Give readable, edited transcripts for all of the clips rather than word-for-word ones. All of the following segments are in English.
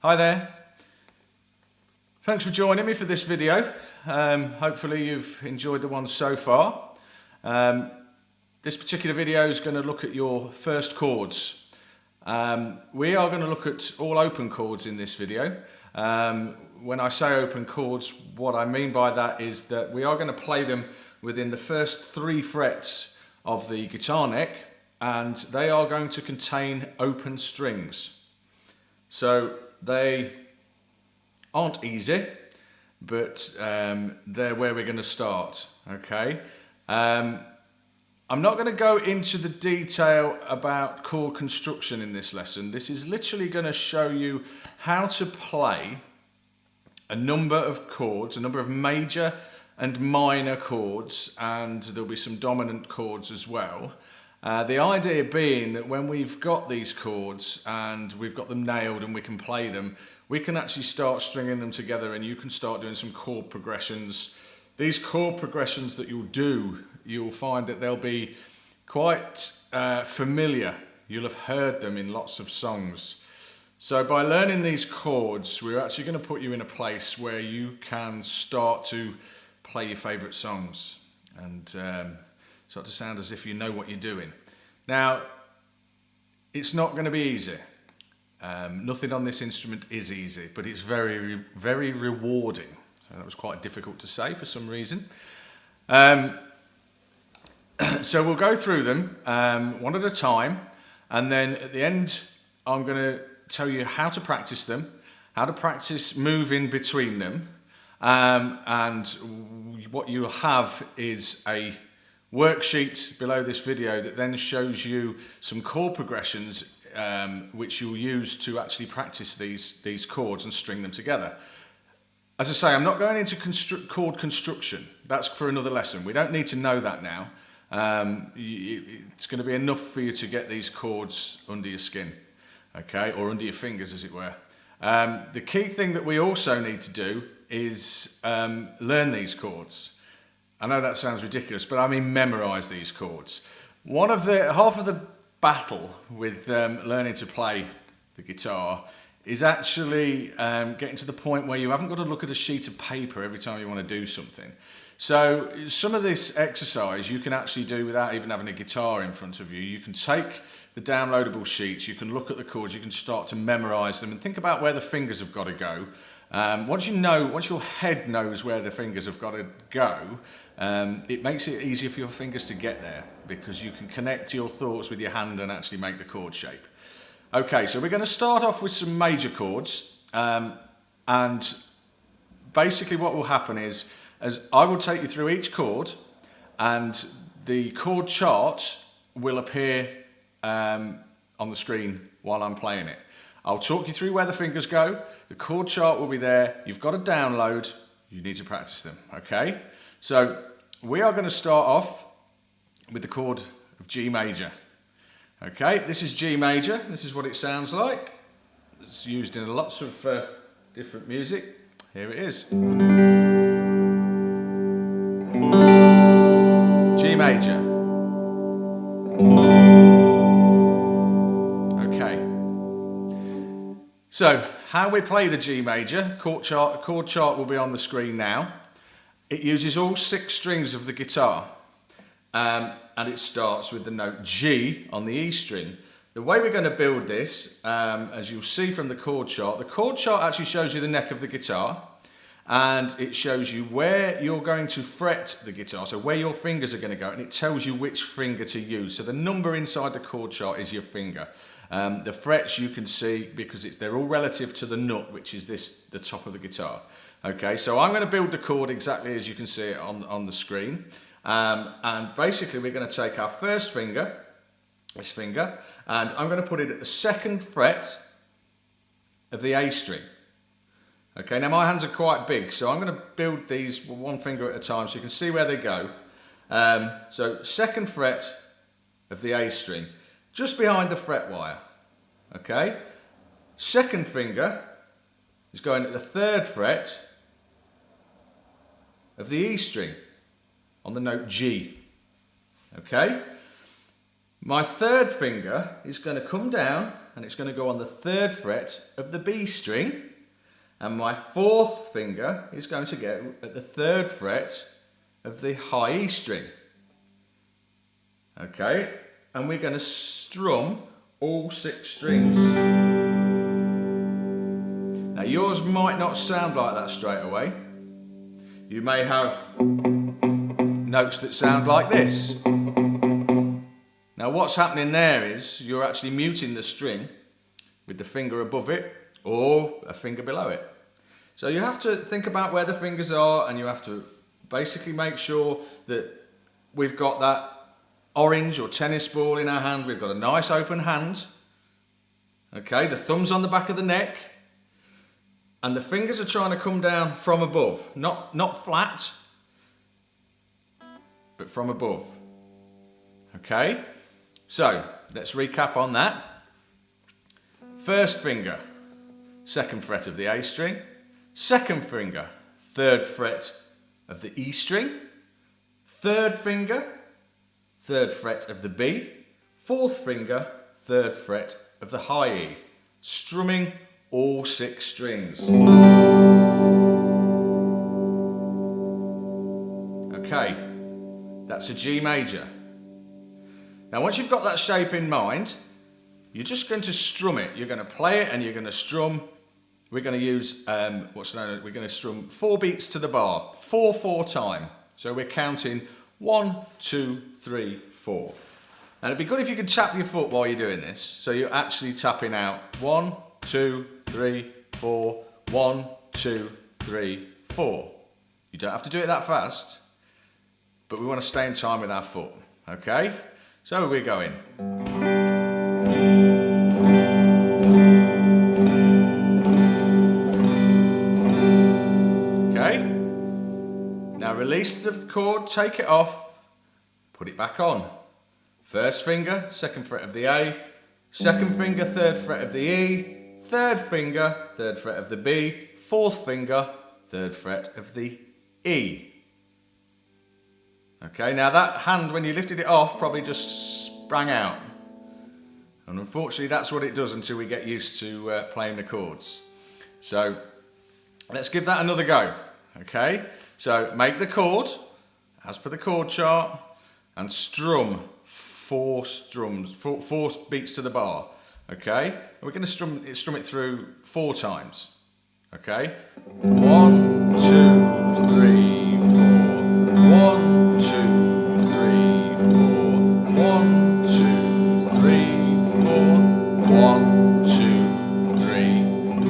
Hi there. Thanks for joining me for this video. Hopefully you've enjoyed the one so far. This particular video is going to look at your first chords. We are going to look at all open chords in this video. When I say open chords, what I mean by that is that we are going to play them within the first 3 frets of the guitar neck, and they are going to contain open strings. So they aren't easy, but they're where we're going to start. Okay. I'm not going to go into the detail about chord construction in this lesson. This is literally going to show you how to play a number of chords, a number of major and minor chords, and there'll be some dominant chords as well. The idea being that when we've got these chords and we've got them nailed and we can play them, we can actually start stringing them together, and you can start doing some chord progressions. These chord progressions that you'll do, you'll find that they'll be quite familiar. You'll have heard them in lots of songs. So by learning these chords, we're actually going to put you in a place where you can start to play your favourite songs and start to sound as if you know what you're doing. Now, it's not going to be easy. Nothing on this instrument is easy, but it's very, very rewarding. So that was quite difficult to say for some reason. So we'll go through them one at a time, and then at the end I'm going to tell you how to practice them, how to practice moving between them, and what you'll have is a worksheet below this video that then shows you some chord progressions which you'll use to actually practice these chords and string them together. As I say, I'm not going into chord construction. That's for another lesson. We don't need to know that now. It's going to be enough for you to get these chords under your skin, okay, or under your fingers, as it were. The key thing that we also need to do is learn these chords. I know that sounds ridiculous, but I mean memorize these chords. Half of the battle with learning to play the guitar is actually getting to the point where you haven't got to look at a sheet of paper every time you want to do something. So some of this exercise you can actually do without even having a guitar in front of you. You can take the downloadable sheets, you can look at the chords, you can start to memorize them and think about where the fingers have got to go. Once your head knows where the fingers have got to go, it makes it easier for your fingers to get there, because you can connect your thoughts with your hand and actually make the chord shape. Okay, so we're going to start off with some major chords, and basically what will happen is, as I will take you through each chord, and the chord chart will appear on the screen while I'm playing it. I'll talk you through where the fingers go, the chord chart will be there, you've got to download, you need to practice them, okay? So we are going to start off with the chord of G major. Okay, this is G major, this is what it sounds like. It's used in lots of different music. Here it is. G major. Okay. So, how we play the G major, chord chart will be on the screen now. It uses all 6 strings of the guitar, and it starts with the note G on the E string. The way we're going to build this, as you'll see from the chord chart actually shows you the neck of the guitar, and it shows you where you're going to fret the guitar, so where your fingers are going to go, and it tells you which finger to use. So the number inside the chord chart is your finger. The frets you can see because they're all relative to the nut, which is the top of the guitar. Okay, so I'm going to build the chord exactly as you can see it on the screen. And basically we're going to take our first finger, this finger, and I'm going to put it at the 2nd fret of the A string. Okay, now my hands are quite big, so I'm going to build these one finger at a time so you can see where they go. So 2nd fret of the A string, just behind the fret wire. Okay, 2nd finger is going at the 3rd fret of the E string on the note G. Okay, my 3rd finger is going to come down and it's going to go on the 3rd fret of the B string, and my 4th finger is going to go at the 3rd fret of the high E string. Okay, and we're going to strum all 6 strings. Now yours might not sound like that straight away. You may have notes that sound like this. Now what's happening there is you're actually muting the string with the finger above it or a finger below it. So you have to think about where the fingers are, and you have to basically make sure that we've got that orange or tennis ball in our hand. We've got a nice open hand. Okay, the thumb's on the back of the neck, and the fingers are trying to come down from above, not flat, but from above. Okay, so let's recap on that. 1st finger, 2nd fret of the A string. 2nd finger, 3rd fret of the E string. 3rd finger, 3rd fret of the B. 4th finger, 3rd fret of the high E. Strumming all 6 strings. Okay, that's a G major. Now once you've got that shape in mind, you're just going to strum it. You're going to play it and you're going to strum. We're going to use we're going to strum 4 beats to the bar, 4/4 time. So we're counting 1, 2, 3, 4. And it'd be good if you could tap your foot while you're doing this, so you're actually tapping out 1, 2, 3, 4, 1, 2, 3, 4. You don't have to do it that fast, but we want to stay in time with our foot. Okay? So we're going. Now release the chord, take it off, put it back on. 1st finger, 2nd fret of the A, 2nd finger, 3rd fret of the E, 3rd finger, 3rd fret of the B, 4th finger, 3rd fret of the E. Okay, now that hand, when you lifted it off, probably just sprang out. And unfortunately that's what it does until we get used to playing the chords. So let's give that another go. Okay, so make the chord as per the chord chart and strum 4 beats to the bar. Okay, and we're going to strum it through 4 times. Okay, 1, 2, 3, 4. 1, 2, 3, 4. 1, 2, 3, 4. 1, 2, 3,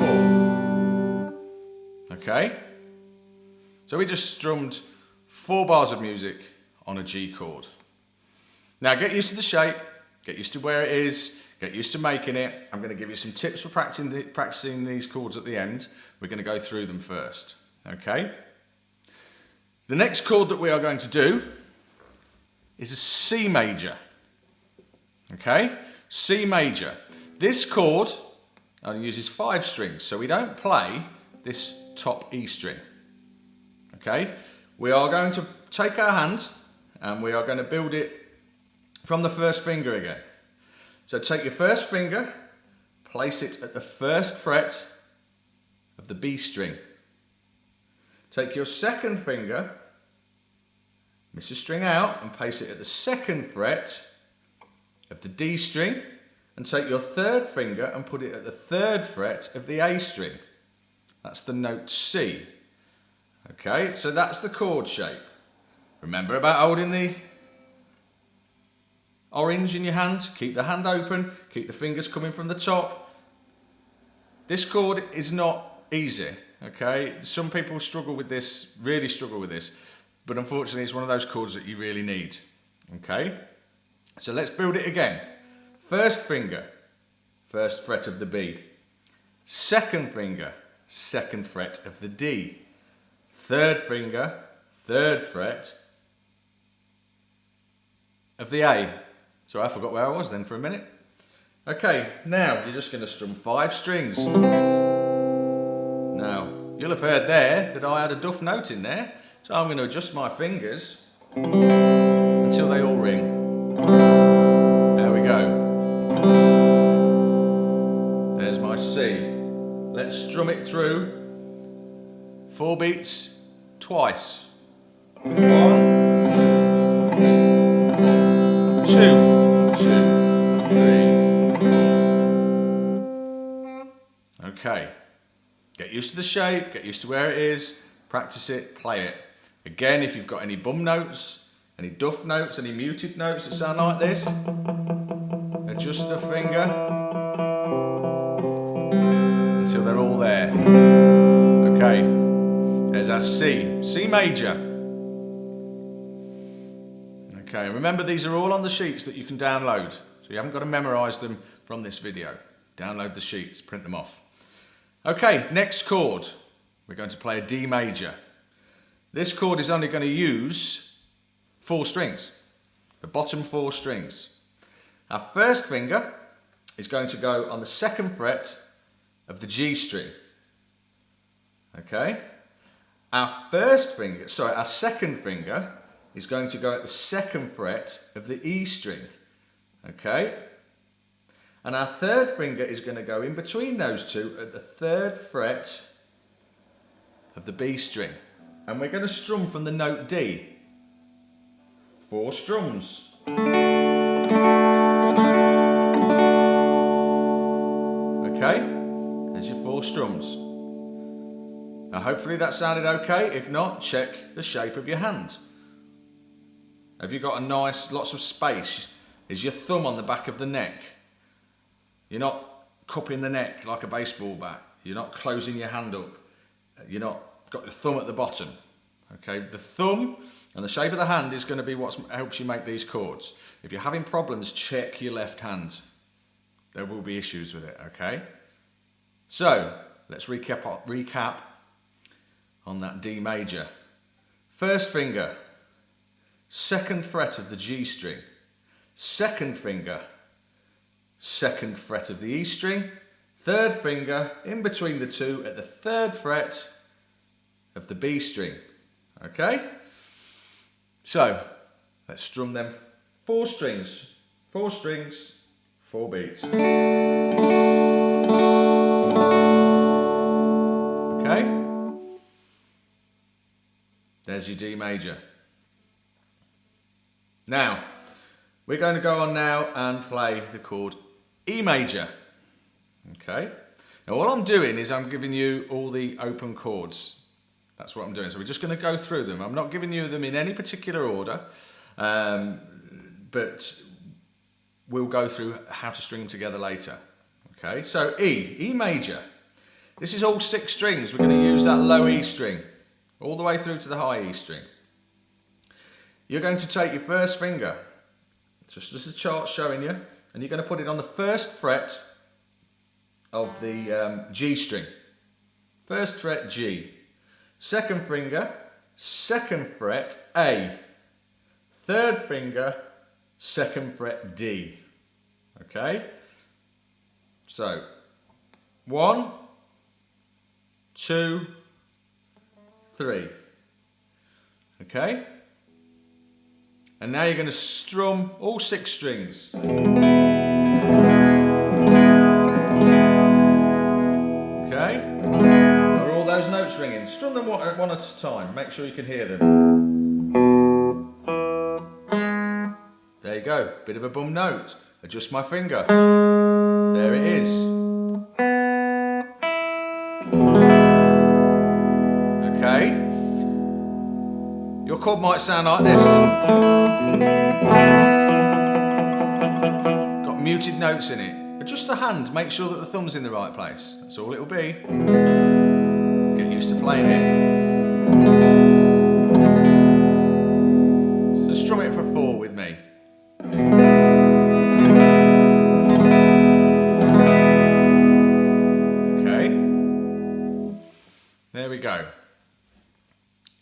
4. Okay. So we just strummed 4 bars of music on a G chord. Now get used to the shape, get used to where it is, get used to making it. I'm going to give you some tips for practicing these chords at the end. We're going to go through them first. Okay? The next chord that we are going to do is a C major. Okay? C major. This chord only uses 5 strings, so we don't play this top E string. Okay, we are going to take our hand and we are going to build it from the 1st finger again. So take your 1st finger, place it at the 1st fret of the B string. Take your 2nd finger, miss a string out, and place it at the 2nd fret of the D string, and take your 3rd finger and put it at the 3rd fret of the A string. That's the note C. Okay, so that's the chord shape. Remember about holding the orange in your hand. Keep the hand open, keep the fingers coming from the top. This chord is not easy, okay? Some people struggle with this, really struggle with this, but unfortunately it's one of those chords that you really need, okay? So let's build it again. 1st finger, 1st fret of the B. 2nd finger, 2nd fret of the D. 3rd finger, 3rd fret of the A. Sorry, I forgot where I was then for a minute. Okay, now you're just going to strum 5 strings. Now, you'll have heard there that I had a duff note in there, so I'm going to adjust my fingers until they all ring. There we go. through 4 beats twice. 1, 2, 3. Okay. Get used to the shape, get used to where it is, practice it, play it. Again, if you've got any bum notes, any duff notes, any muted notes that sound like this, adjust the finger until they're all there. Okay, there's our C, C major. Okay, remember these are all on the sheets that you can download, so you haven't got to memorise them from this video. Download the sheets, print them off. Okay, next chord, we're going to play a D major. This chord is only going to use 4 strings, the bottom 4 strings. Our first finger is going to go on the 2nd fret of the G string. Okay? Our second finger is going to go at the 2nd fret of the E string. Okay? And our third finger is going to go in between those two at the 3rd fret of the B string. And we're going to strum from the note D. 4 strums. Okay, there's your 4 strums. Now hopefully that sounded okay. If not, check the shape of your hand. Have you got a nice, lots of space? Is your thumb on the back of the neck? You're not cupping the neck like a baseball bat. You're not closing your hand up. You're not got the thumb at the bottom. Okay, the thumb and the shape of the hand is going to be what helps you make these chords. If you're having problems, check your left hand. There will be issues with it, okay? So, let's recap on that D major. First finger, 2nd fret of the G string. Second finger, 2nd fret of the E string. Third finger in between the two at the 3rd fret of the B string. Okay? So, let's strum them 4 strings. 4 strings, 4 beats. Okay? There's your D major. Now, we're going to go on now and play the chord E major. Okay? Now what I'm doing is I'm giving you all the open chords. That's what I'm doing. So we're just going to go through them. I'm not giving you them in any particular order, but we'll go through how to string them together later. Okay, so E major. This is all 6 strings. We're going to use that low E string all the way through to the high E string. You're going to take your first finger, just as the chart's showing you, and you're going to put it on the 1st fret of the G string. 1st fret G. 2nd finger, 2nd fret A. 3rd finger, 2nd fret D. Okay? So, 1, 2, 3. Okay? And now you're going to strum all 6 strings. Okay? Are all those notes ringing? Strum them one at a time. Make sure you can hear them. There you go. Bit of a bum note. Adjust my finger. There it is. Okay? Your chord might sound like this. Got muted notes in it. Adjust the hand, make sure that the thumb's in the right place. That's all it'll be. Get used to playing it. So strum it for 4 with me. Okay. There we go.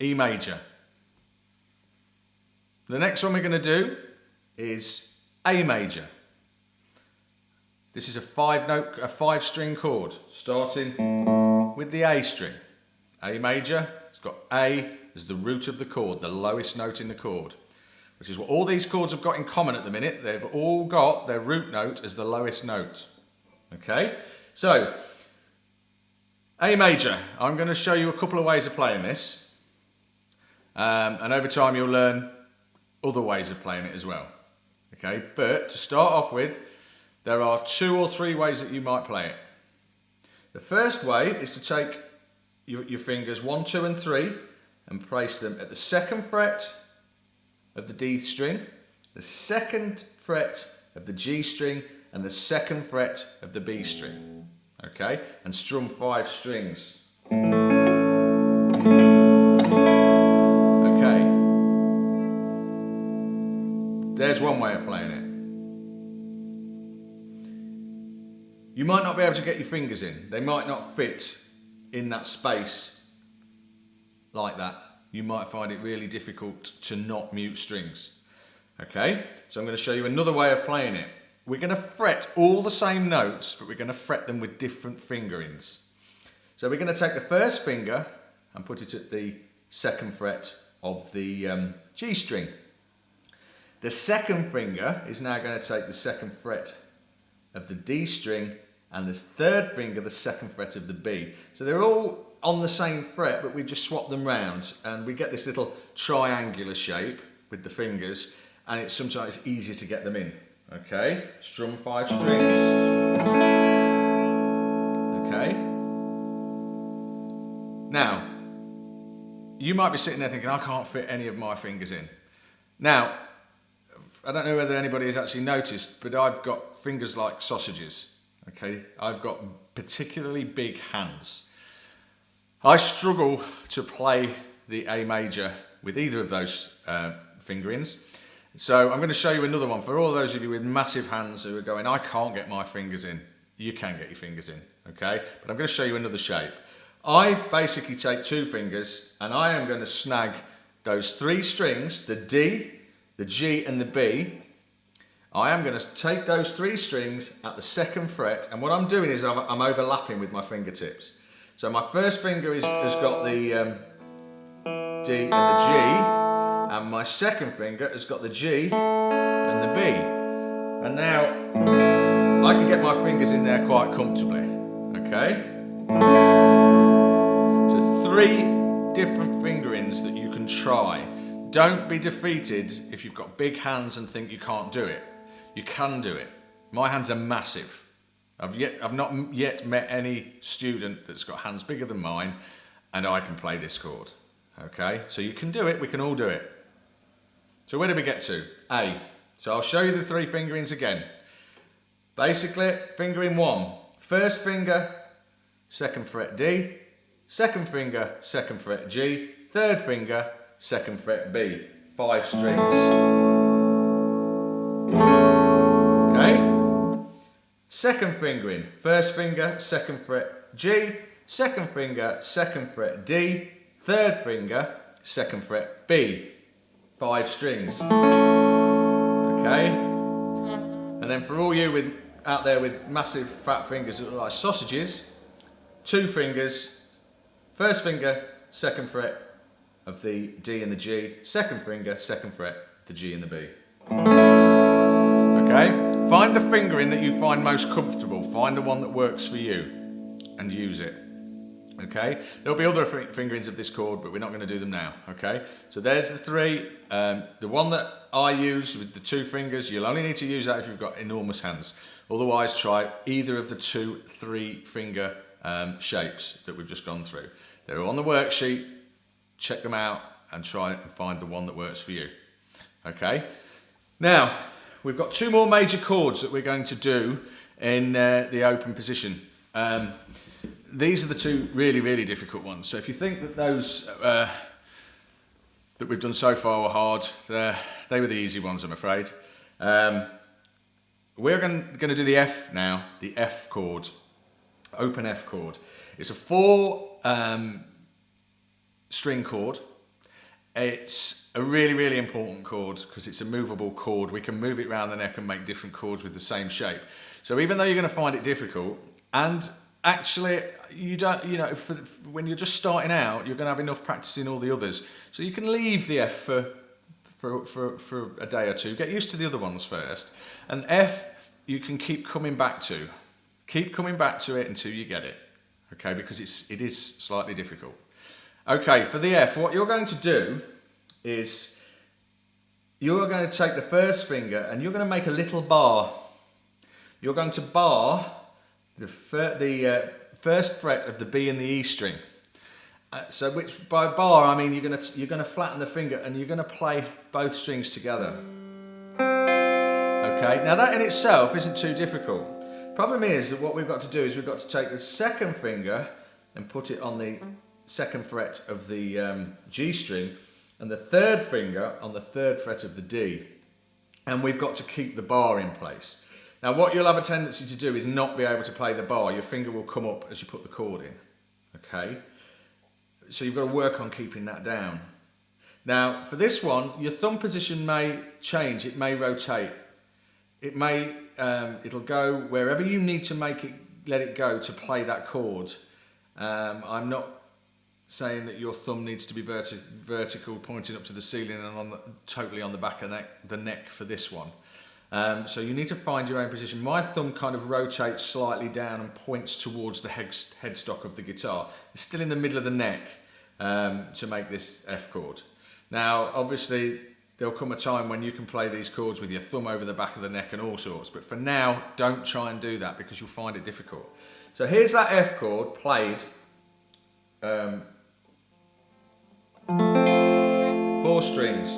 E major. The next one we're going to do is A major. This is a 5-string chord, starting with the A string. A major, it's got A as the root of the chord, the lowest note in the chord, which is what all these chords have got in common at the minute. They've all got their root note as the lowest note. Okay, so A major. I'm going to show you a couple of ways of playing this. And over time you'll learn other ways of playing it as well. Okay, but to start off with, there are 2 or 3 ways that you might play it. The first way is to take your fingers 1, 2 and 3 and place them at the 2nd fret of the D string, the 2nd fret of the G string and the 2nd fret of the B string. Okay, and strum 5 strings. Okay, there's one way of playing it. You might not be able to get your fingers in. They might not fit in that space like that. You might find it really difficult to not mute strings. Okay, so I'm going to show you another way of playing it. We're going to fret all the same notes, but we're going to fret them with different fingerings. So we're going to take the first finger and put it at the 2nd fret of the G string. The 2nd finger is now going to take the 2nd fret of the D string and the 3rd finger the 2nd fret of the B. So they're all on the same fret, but we just swap them round and we get this little triangular shape with the fingers, and it's sometimes easier to get them in. Okay, strum 5 strings. Okay. Now, you might be sitting there thinking, I can't fit any of my fingers in. Now, I don't know whether anybody has actually noticed, but I've got fingers like sausages. Okay, I've got particularly big hands. I struggle to play the A major with either of those fingerings. So I'm going to show you another one for all those of you with massive hands who are going, I can't get my fingers in. You can get your fingers in, okay? But I'm going to show you another shape. I basically take 2 fingers and I am going to snag those 3 strings, the D, the G and the B. I am going to take those 3 strings at the 2nd fret, and what I'm doing is I'm overlapping with my fingertips. So my first finger has got the D and the G, and my 2nd finger has got the G and the B. And now I can get my fingers in there quite comfortably, okay? So 3 different fingerings that you can try. Don't be defeated if you've got big hands and think you can't do it. You can do it. My hands are massive. I've not yet met any student that's got hands bigger than mine, and I can play this chord. Okay, so you can do it, we can all do it. So where did we get to? A. So I'll show you the 3 fingerings again. Basically, fingering 1. First finger, 2nd fret D. 2nd finger, 2nd fret G. 3rd finger, 2nd fret B. 5 strings. Okay? 2nd fingering. First finger, 2nd fret G. 2nd finger, 2nd fret D. 3rd finger, 2nd fret B. 5 strings. Okay? And then for all you out there with massive fat fingers that look like sausages, 2 fingers, first finger, 2nd fret of the D and the G, 2nd finger, 2nd fret, the G and the B. Okay? Find the fingering that you find most comfortable. Find the one that works for you and use it. Okay, there'll be other fingerings of this chord, but we're not going to do them now. Okay, so there's the 3. The one that I use with the 2 fingers, you'll only need to use that if you've got enormous hands. Otherwise, try either of the 2 3-finger shapes that we've just gone through. They're on the worksheet. Check them out and try and find the one that works for you. Okay, now we've got 2 more major chords that we're going to do in the open position. These are the 2 really, really difficult ones. So if you think that those that we've done so far were hard, they were the easy ones, I'm afraid. We're going to do the F now, the F chord, open F chord. It's a 4 string chord. It's a really, really important chord because it's a movable chord. We can move it around the neck and make different chords with the same shape. So even though you're going to find it difficult, and actually, you don't, when you're just starting out, you're going to have enough practice in all the others. So you can leave the F for a day or 2. Get used to the other ones first. And F, you can keep coming back to. Keep coming back to it until you get it. okay, because it is slightly difficult. Okay, for the F, what you're going to do is you're going to take the first finger and you're going to make a little bar. You're going to bar the first fret of the B and the E string. So which by bar I mean you're going to flatten the finger and you're going to play both strings together. Okay, now that in itself isn't too difficult. Problem is that what we've got to do is we've got to take the second finger and put it on the second fret of the G string and the third finger on the third fret of the D. And we've got to keep the bar in place. Now what you'll have a tendency to do is not be able to play the bar. Your finger will come up as you put the chord in. Okay? So you've got to work on keeping that down. Now for this one, your thumb position may change, it may rotate. It may, it'll go wherever you need to make it, let it go to play that chord. I'm not saying that your thumb needs to be vertical, pointing up to the ceiling and totally on the back of the neck for this one. So you need to find your own position. My thumb kind of rotates slightly down and points towards the headstock of the guitar. It's still in the middle of the neck to make this F chord. Now, obviously, there'll come a time when you can play these chords with your thumb over the back of the neck and all sorts. But for now, don't try and do that because you'll find it difficult. So here's that F chord played 4 strings.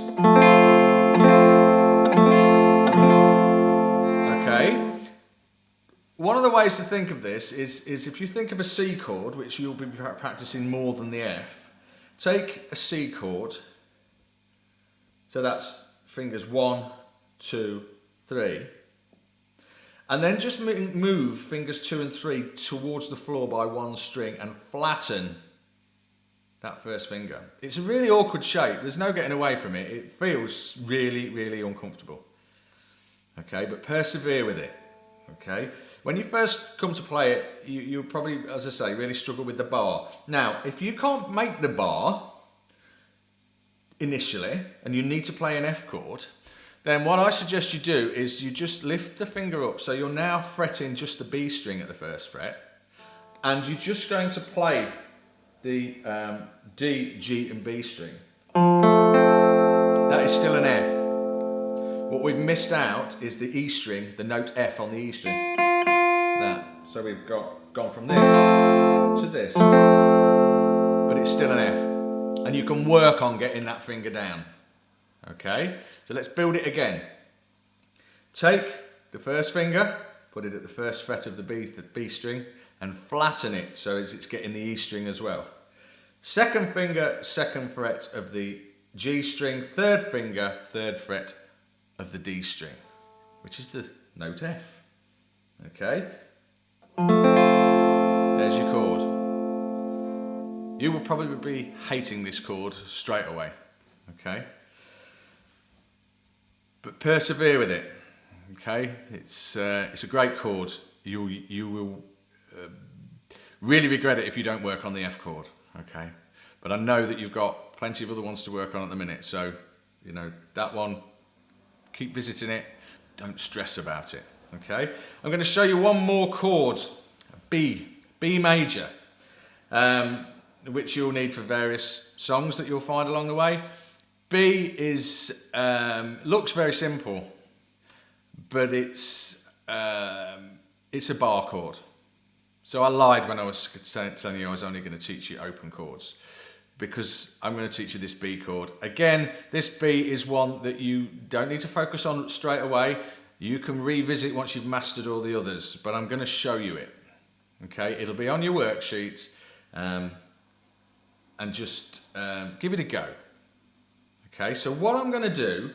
Okay. One of the ways to think of this is if you think of a C chord, which you'll be practicing more than the F, take a C chord. So that's fingers 1, 2, 3. And then just move fingers 2 and 3 towards the floor by 1 string and flatten that first finger. It's a really awkward shape. There's no getting away from it. It feels really, really uncomfortable. Okay, but persevere with it. Okay, when you first come to play it, you'll probably, as I say, really struggle with the bar. Now, if you can't make the bar initially, and you need to play an F chord, then what I suggest you do is you just lift the finger up, so you're now fretting just the B string at the first fret, and you're just going to play the D, G and B string. That is still an F. What we've missed out is the E string, the note F on the E string. That. So we've gone from this to this, but it's still an F. And you can work on getting that finger down. Okay, so let's build it again. Take the first finger, put it at the first fret of the B string, and flatten it so as it's getting the E string as well. Second finger, second fret of the G string, third finger, third fret of the D string, which is the note F. Okay, there's your chord. You will probably be hating this chord straight away, okay? But persevere with it, okay? It's a great chord. You will really regret it if you don't work on the F chord, okay? But I know that you've got plenty of other ones to work on at the minute, so, you know, that one, keep visiting it, don't stress about it, okay? I'm going to show you one more chord, B major. Which you'll need for various songs that you'll find along the way. B is looks very simple, but it's a bar chord. So I lied when I was telling you I was only going to teach you open chords, because I'm going to teach you this B chord. Again, this B is one that you don't need to focus on straight away. You can revisit once you've mastered all the others, but I'm going to show you it. Okay, it'll be on your worksheet. And just give it a go. Okay, so what I'm going to do,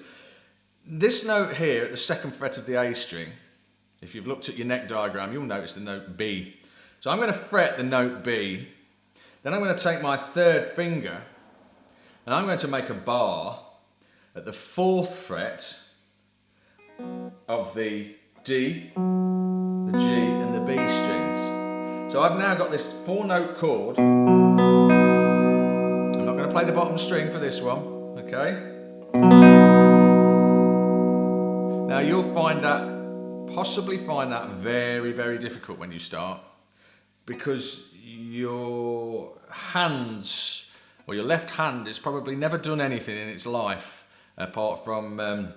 this note here at the second fret of the A string, if you've looked at your neck diagram, you'll notice the note B. So I'm going to fret the note B, then I'm going to take my third finger, and I'm going to make a bar at the 4th fret of the D, the G and the B strings. So I've now got this 4-note chord. I'm not going to play the bottom string for this one, okay? Now you'll possibly find that very, very difficult when you start. because your hands, or your left hand, has probably never done anything in its life apart from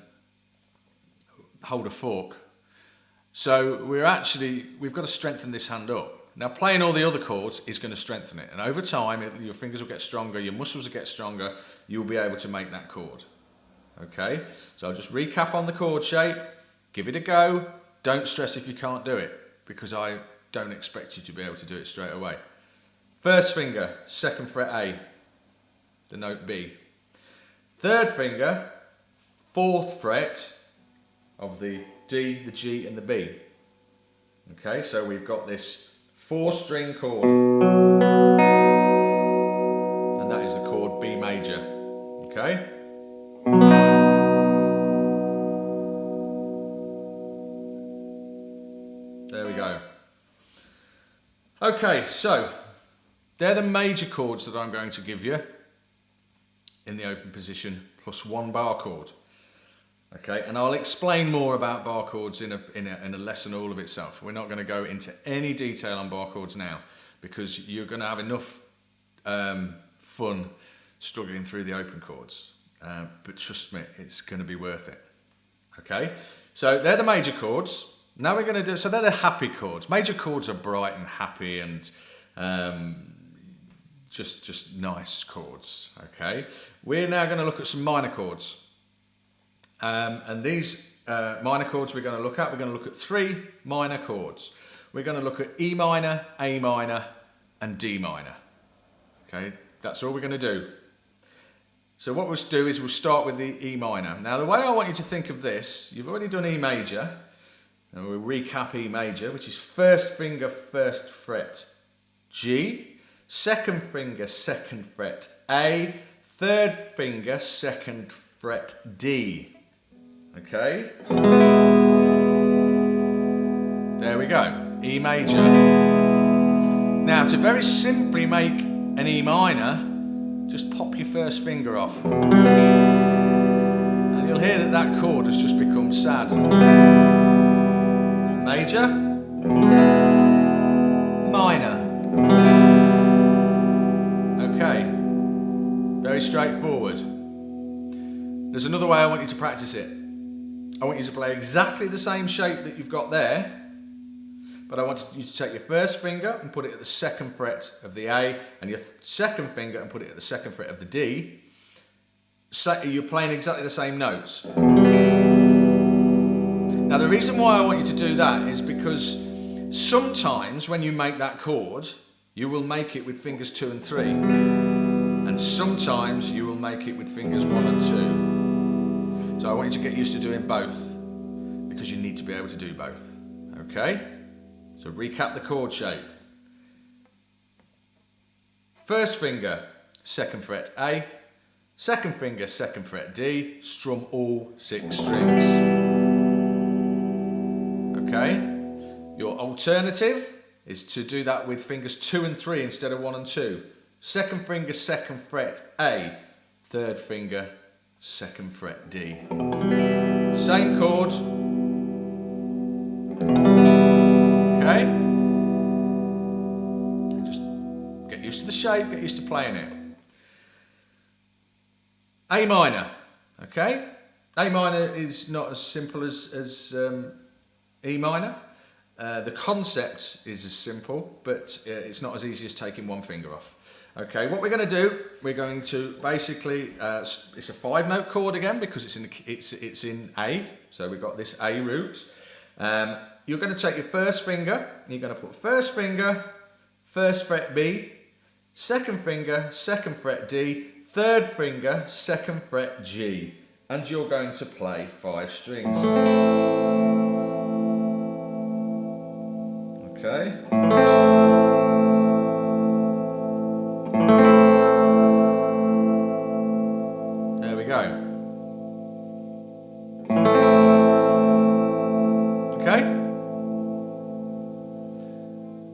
hold a fork. So we've got to strengthen this hand up. Now, playing all the other chords is going to strengthen it, and over time your fingers will get stronger, your muscles will get stronger, you'll be able to make that chord. Okay, so I'll just recap on the chord shape, give it a go, don't stress if you can't do it, because I don't expect you to be able to do it straight away. First finger, 2nd fret A, the note B. Third finger, 4th fret of the D, the G and the B. Okay, so we've got this 4-string chord, and that is the chord B major. Okay, there we go. Okay, so they're the major chords that I'm going to give you in the open position, plus 1 bar chord. Okay, and I'll explain more about bar chords in a lesson all of itself. We're not going to go into any detail on bar chords now, because you're going to have enough fun struggling through the open chords. But trust me, it's going to be worth it. Okay, so they're the major chords. Now we're going to so they're the happy chords. Major chords are bright and happy and just nice chords. Okay, we're now going to look at some minor chords. And these minor chords we're going to look at 3 minor chords. We're going to look at E minor, A minor and D minor. Okay, that's all we're going to do. So what we'll do is we'll start with the E minor. Now the way I want you to think of this, you've already done E major, and we'll recap E major, which is 1st finger, 1st fret G, 2nd finger, 2nd fret A, 3rd finger, 2nd fret D. Okay, there we go, E major. Now to very simply make an E minor, just pop your 1st finger off, and you'll hear that that chord has just become sad. Major, minor. Okay, very straightforward. There's another way I want you to practice it. I want you to play exactly the same shape that you've got there, but I want you to take your 1st finger and put it at the 2nd fret of the A, and your 2nd finger and put it at the 2nd fret of the D. So you're playing exactly the same notes. Now the reason why I want you to do that is because sometimes when you make that chord, you will make it with fingers 2 and 3. And sometimes you will make it with fingers 1 and 2. So I want you to get used to doing both, because you need to be able to do both. Okay? So recap the chord shape. 1st finger, 2nd fret A, 2nd finger, 2nd fret D, strum all 6 strings. Okay? Your alternative is to do that with fingers 2 and 3 instead of 1 and 2. 2nd finger, 2nd fret A, 3rd finger, 2nd fret D. Same chord. Okay? Just get used to the shape, get used to playing it. A minor. Okay? A minor is not as simple as E minor. The concept is as simple, but it's not as easy as taking 1 finger off. Okay, what we're going to do, we're going to basically, it's a 5-note chord again, because it's in A, so we've got this A root. You're going to take your 1st finger, and you're going to put 1st finger, 1st fret B, 2nd finger, 2nd fret D, 3rd finger, 2nd fret G, and you're going to play 5 strings. Okay. There we go. Okay.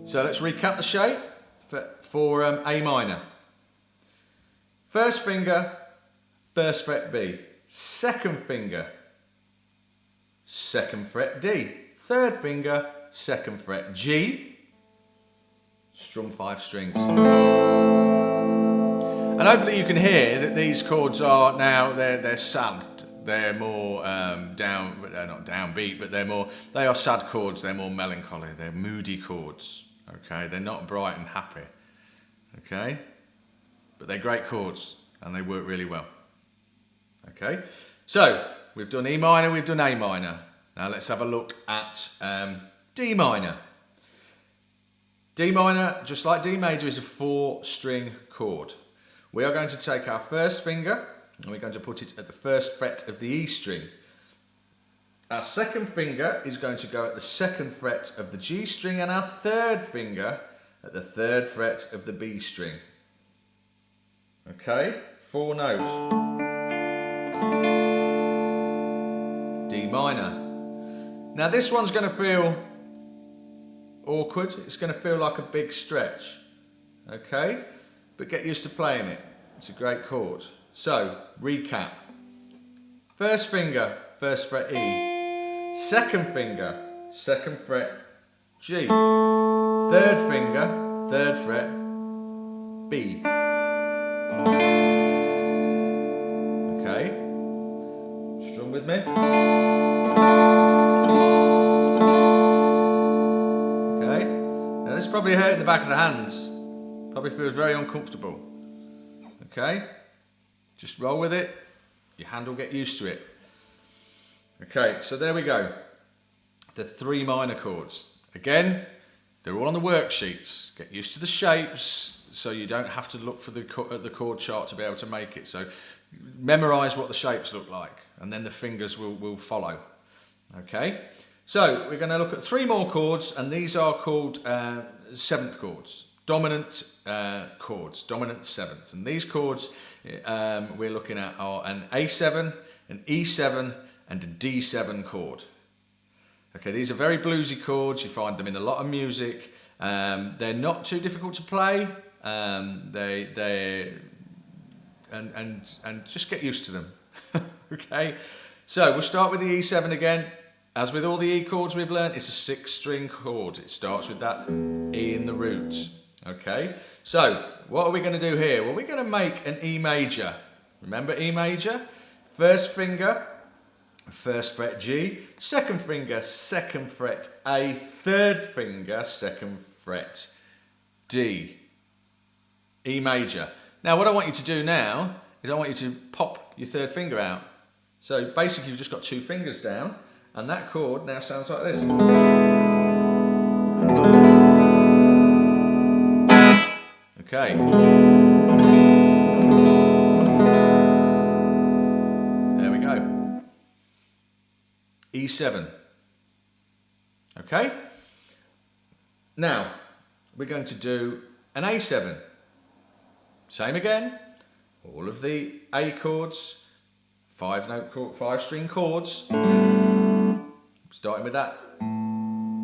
So let's recap the shape for A minor. 1st finger, 1st fret B. 2nd finger, 2nd fret D. 3rd finger, 2nd fret G. strum 5 strings. And hopefully you can hear that these chords are now, they're sad. They're more down, they're not downbeat, but they are sad chords. They're more melancholy. They're moody chords. Okay, they're not bright and happy. Okay, but they're great chords and they work really well. Okay, so we've done E minor, we've done A minor. Now let's have a look at D minor. D minor, just like D major, is a 4-string chord. We are going to take our first finger and we're going to put it at the first fret of the E string. Our second finger is going to go at the second fret of the G string and our third finger at the third fret of the B string. Okay, 4 notes. D minor. Now this one's going to feel awkward. It's going to feel like a big stretch. Okay, but get used to playing it. It's a great chord. So, recap. First finger, first fret E. Second finger, second fret G. Third finger, third fret B. Okay, strum with me. Okay, now this probably hurt in the back of the hands. Probably feels very uncomfortable. Okay, just roll with it. Your hand will get used to it. Okay, so there we go. The 3 minor chords. Again, they're all on the worksheets. Get used to the shapes so you don't have to look at the chord chart to be able to make it. So memorize what the shapes look like and then the fingers will follow. Okay, so we're going to look at 3 more chords and these are called 7th chords. Dominant chords, dominant 7ths. And these chords we're looking at are an A7, an E7 and a D7 chord. Okay, these are very bluesy chords. You find them in a lot of music. They're not too difficult to play. And just get used to them. Okay, so we'll start with the E7 again. As with all the E chords we've learned, it's a 6-string chord. It starts with that E in the root. Okay, so what are we going to do here? Well, we're going to make an E major. Remember E major? First finger, first fret G, second finger, second fret A, third finger, second fret D. E major. Now what I want you to do now is I want you to pop your third finger out. So basically you've just got 2 fingers down and that chord now sounds like this. Okay. There we go. E7. Okay. Now, we're going to do an A7. Same again. All of the A chords, 5-string chords, starting with that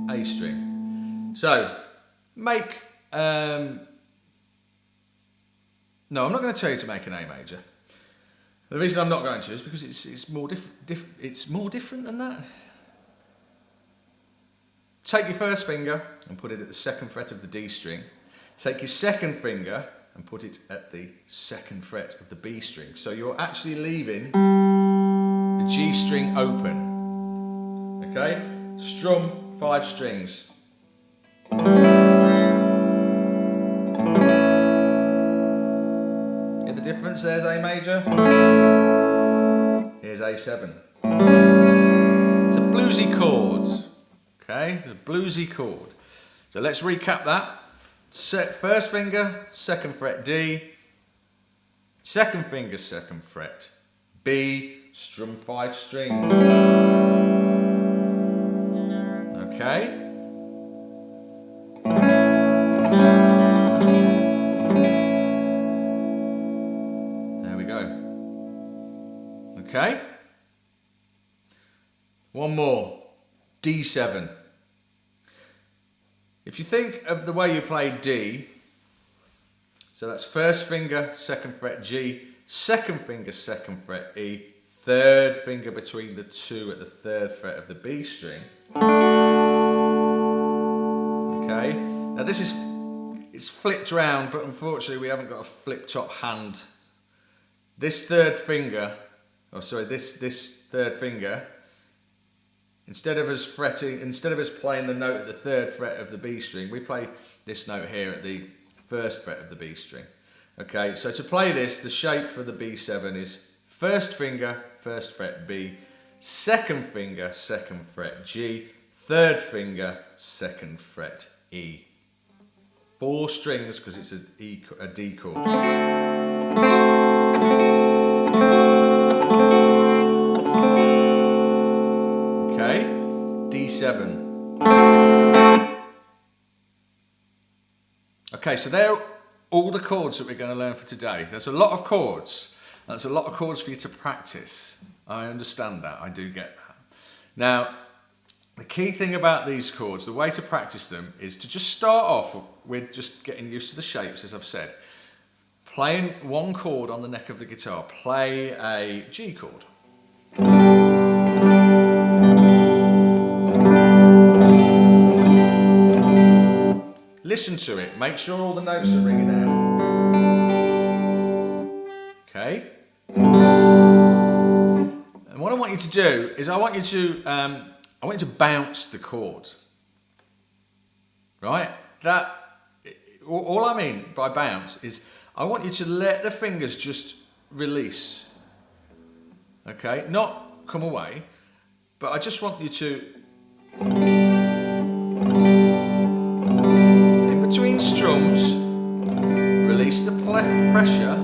A string. So, make... No, I'm not going to tell you to make an A major. The reason I'm not going to is because it's more different than that. Take your first finger and put it at the second fret of the D string. Take your second finger and put it at the second fret of the B string. So you're actually leaving the G string open. Okay? Strum 5 strings. Difference, there's A major, here's A7. It's a bluesy chord, okay, a bluesy chord. So let's recap that. First finger, second fret D, second finger, second fret B, strum 5 strings. Okay. Okay, one more, D7. If you think of the way you play D, so that's first finger, second fret G, second finger, second fret E, third finger between the 2 at the third fret of the B string. Okay, now this is it's flipped round, but unfortunately we haven't got a flip top hand. This third finger, this third finger, instead of us playing the note at the 3rd fret of the B string, we play this note here at the 1st fret of the B string. Okay, so to play this, the shape for the B7 is 1st finger, 1st fret B, 2nd finger, 2nd fret G, 3rd finger, 2nd fret E. 4 strings because it's a D chord. Okay, D7. Okay, so they're all the chords that we're going to learn for today. There's a lot of chords. That's a lot of chords for you to practice. I understand that. I do get that. Now, the key thing about these chords, the way to practice them, is to just start off with just getting used to the shapes, as I've said. Playing one chord on the neck of the guitar. Play a G chord. Listen to it. Make sure all the notes are ringing out. Okay? And what I want you to do is I want you to bounce the chord. Right? All I mean by bounce is I want you to let the fingers just release. Okay? Not come away, but I just want you to, in between strums, release the pressure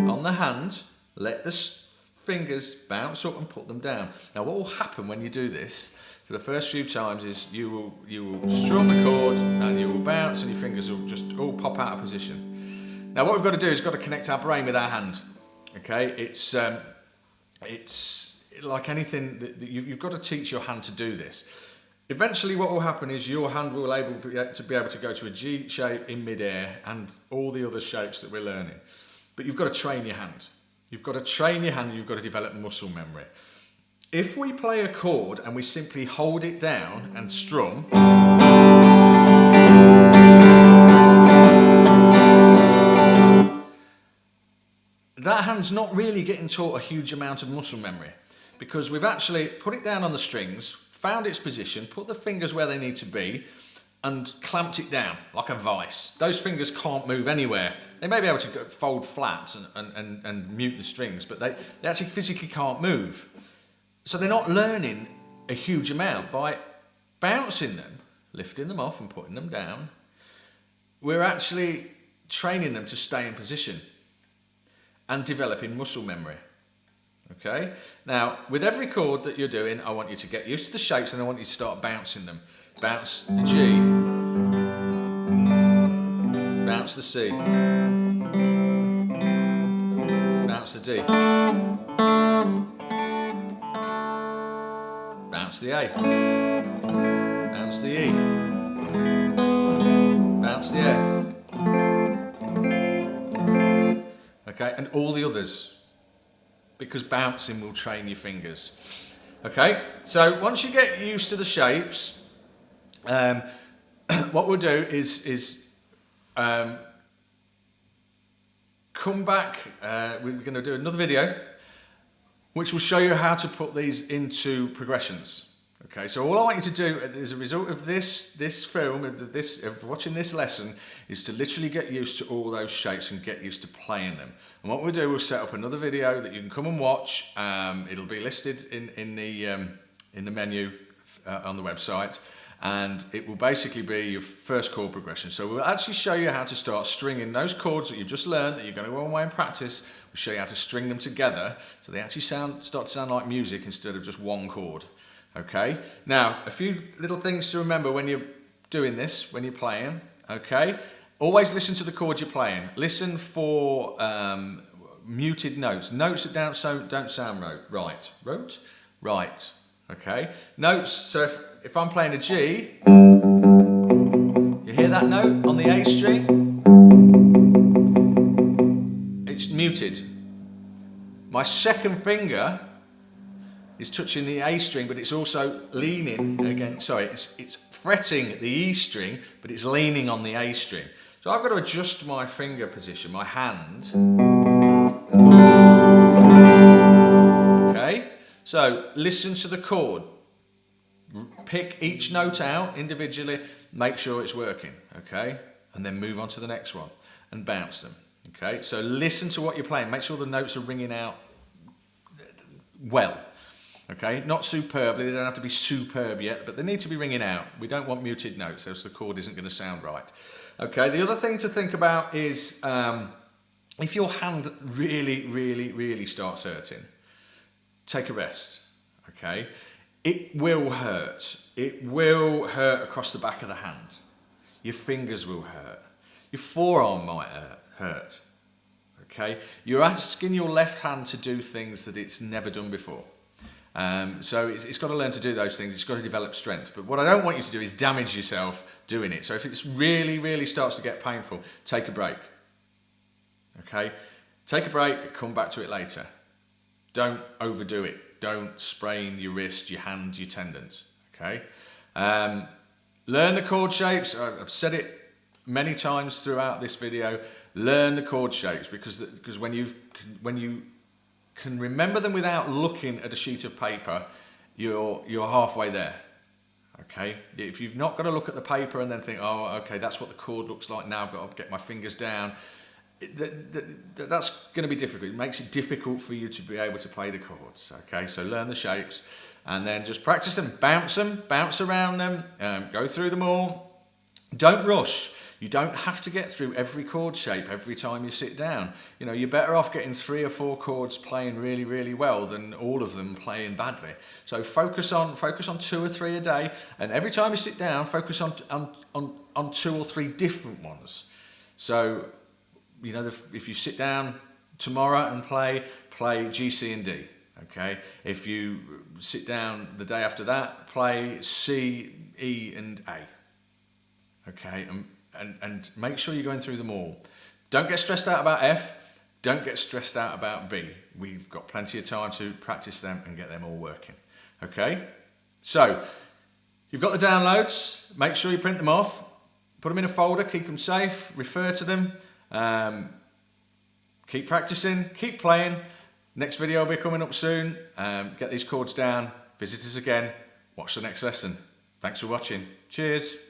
on the hand, let the fingers bounce up and put them down. Now what will happen when you do this for the first few times is you will strum the chord and you will bounce and your fingers will just all pop out of position. Now what we've got to do is got to connect our brain with our hand. Okay, it's like anything that you've got to teach your hand to do this. Eventually what will happen is your hand will be able to go to a G shape in midair and all the other shapes that we're learning. But you've got to train your hand. You've got to train your hand and you've got to develop muscle memory. If we play a chord and we simply hold it down and strum, that hand's not really getting taught a huge amount of muscle memory because we've actually put it down on the strings, found its position, put the fingers where they need to be and clamped it down like a vice. Those fingers can't move anywhere. They may be able to fold flat and mute the strings, but they actually physically can't move. So they're not learning a huge amount. By bouncing them, lifting them off and putting them down, we're actually training them to stay in position and developing muscle memory. Okay? Now, with every chord that you're doing, I want you to get used to the shapes and I want you to start bouncing them. Bounce the G. Bounce the C. Bounce the D. Bounce the A. Bounce the E. Bounce the F. Okay, and all the others, because bouncing will train your fingers. Okay, so once you get used to the shapes, what we'll do is come back, we're going to do another video which will show you how to put these into progressions. Okay, so all I want you to do as a result of this film, of watching this lesson, is to literally get used to all those shapes and get used to playing them. And what we'll do, we'll set up another video that you can come and watch. It'll be listed in the menu on the website, and it will basically be your first chord progression. So we'll actually show you how to start stringing those chords that you've just learned, that you're going to go away and practice. We'll show you how to string them together so they actually start to sound like music instead of just one chord. Okay, now a few little things to remember when you're doing this, when you're playing. Okay, always listen to the chord you're playing. Listen for muted notes that don't sound right. Right. Okay, notes. So if I'm playing a G, you hear that note on the A string? It's muted. My second finger is touching the A string, but it's also leaning against, it's fretting the E string, but it's leaning on the A string. So I've got to adjust my finger position, my hand. Okay, so listen to the chord. Pick each note out individually, make sure it's working, okay? And then move on to the next one and bounce them, okay? So listen to what you're playing, make sure the notes are ringing out well, okay? Not superbly, they don't have to be superb yet, but they need to be ringing out. We don't want muted notes, else the chord isn't going to sound right. Okay, the other thing to think about is if your hand really starts hurting, take a rest, okay? It will hurt. It will hurt across the back of the hand. Your fingers will hurt. Your forearm might hurt, okay? You're asking your left hand to do things that it's never done before. So it's got to learn to do those things. It's got to develop strength. But what I don't want you to do is damage yourself doing it. So if it's really starts to get painful, take a break. Okay? Take a break, come back to it later. Don't overdo it. Don't sprain your wrist, your hand, your tendons. Okay? Learn the chord shapes. I've said it many times throughout this video. Learn the chord shapes because when you can remember them without looking at a sheet of paper, you're halfway there. Okay, if you've not got to look at the paper and then think, oh, okay, that's what the chord looks like, now I've got to get my fingers down, that's going to be difficult. It makes it difficult for you to be able to play the chords. Okay, so learn the shapes and then just practice them, bounce around them, go through them all. Don't rush. You don't have to get through every chord shape every time you sit down. You know, you're better off getting 3 or 4 chords playing really well than all of them playing badly. So focus on 2 or 3 a day, and every time you sit down, focus on 2 or 3 different ones. So, you know, if you sit down tomorrow and play G, C, and D. Okay. If you sit down the day after that, play C, E, and A. Okay. And make sure you're going through them all. Don't get stressed out about F. Don't get stressed out about B. We've got plenty of time to practice them and get them all working. Okay? So, you've got the downloads. Make sure you print them off. Put them in a folder. Keep them safe. Refer to them. Keep practicing. Keep playing. Next video will be coming up soon. Get these chords down. Visit us again. Watch the next lesson. Thanks for watching. Cheers.